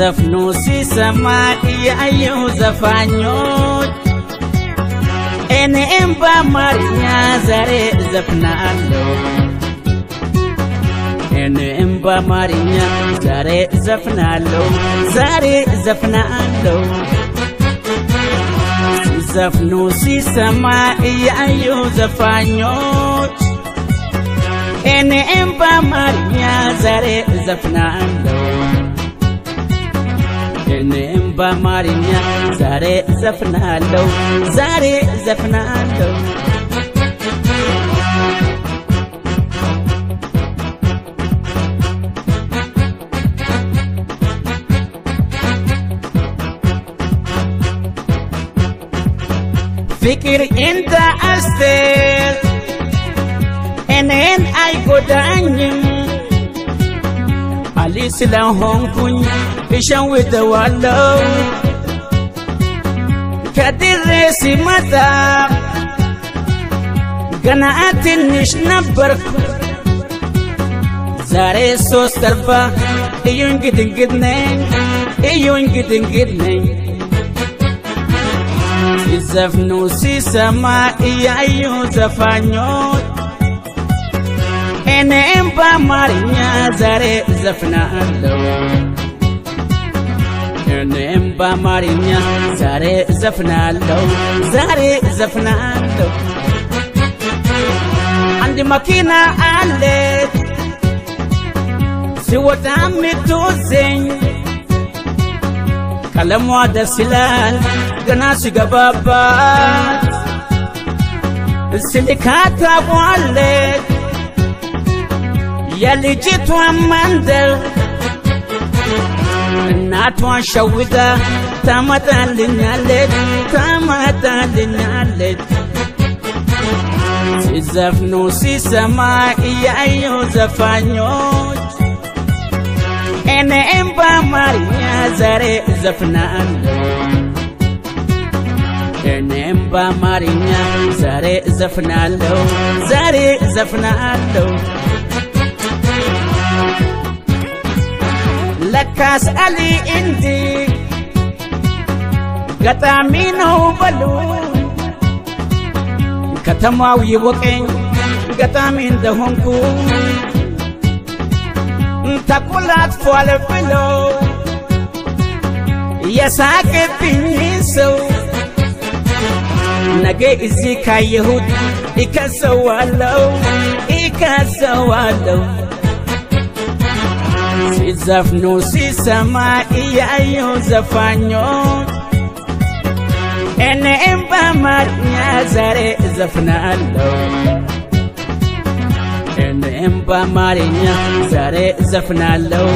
ሲዘፍኑ ሲሰማ እያየሁ ዘፋኞች እኔም በአማርኛ ዛሬ ዘፍናለሁ እኔም በአማርኛ ዛሬ ዘፍናለሁ ሲዘፍኑ ሲሰማ እያየሁ ዘፋኞች እኔም በአማርኛ ዛሬ ዘፍናለሁ እኔም በአማርኛ ዛሬ ዘፍናለሁ ፍቅር እንደ አስቴር እኔን አይጎዳኝም አሊ ስለሆንኩኝ እሸውደዋለሁ ከድሬ ሲመጣ ገና ትንሽ ነበርኩ ዛሬ 340 እዩኝ ግድንግድ ነኝ ሲዘፍኑ ሲሰማ እያየሁ ዘፋኞች እኔም በአማርኛ ዛሬ ዘፍናለሁ እኔም በአማርኛ ዛሬ ዘፍናለሁ አንድ መኪና አለች ሲወጣ የምትወዘኝ ቀለሟ ደስ ይላል ገና ሲገባባት ስልካት ታውቃለች የልጅቷን መንደር እናቷን ሸውዳ ታመጣልኛለች ሲዘፍኑ ሲሰማ እያየሁ ዘፋኞች እኔም በአማርኛ ዛሬ ዘፍናለሁ እኔም በአማርኛ ዛሬ ዘፍናለሁ ለካስ አሊ እንዲ ገጣሚ ነው በሉ ከተማው ይወቀኝ ገጣሚ እንደሆንኩ ተቆላጥፏል ብሎ የሳቅብኝ ሰው ነገ እዚህ ካየሁት ይከሰዋለሁ ሲዘፍኑ ሲሰማ እያየሁ ዘፋኞች እኔም በአማርኛ ዛሬ ዘፍናለሁ እኔም በአማርኛ ዛሬ ዘፍናለሁ